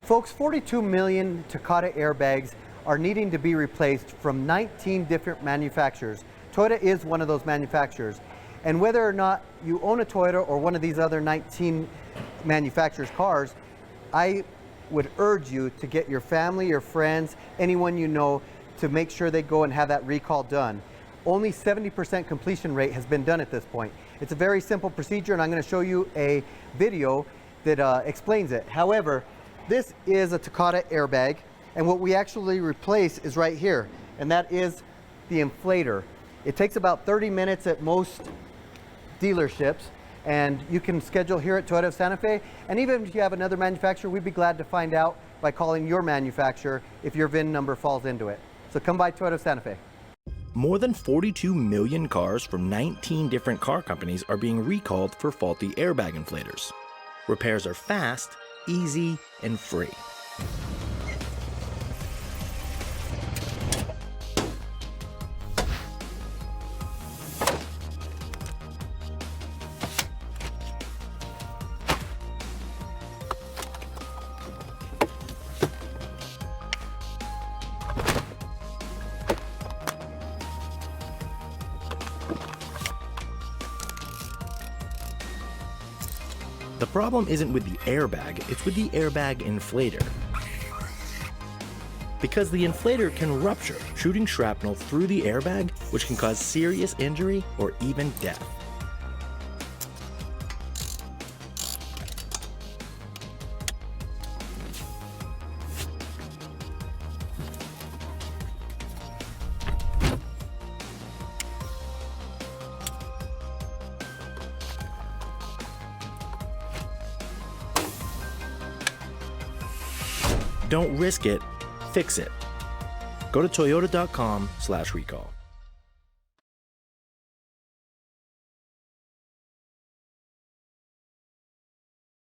Folks, 42 million Takata airbags are needing to be replaced from 19 different manufacturers. Toyota is one of those manufacturers. And whether or not you own a Toyota or one of these other 19 manufacturers' cars, I would urge you to get your family, your friends, anyone you know, to make sure they go and have that recall done. Only 70% completion rate has been done at this point. It's a very simple procedure, and I'm going to show you a video that explains it. However, this is a Takata airbag, and what we actually replace is right here, and that is the inflator. It takes about 30 minutes at most dealerships, and you can schedule here at Toyota of Santa Fe. And even if you have another manufacturer, we'd be glad to find out by calling your manufacturer if your VIN number falls into it. So come by Toyota of Santa Fe. More than 42 million cars from 19 different car companies are being recalled for faulty airbag inflators. Repairs are fast, easy, and free. The problem isn't with the airbag, it's with the airbag inflator. Because the inflator can rupture, shooting shrapnel through the airbag, which can cause serious injury or even death. Don't risk it, fix it. Go to toyota.com/recall.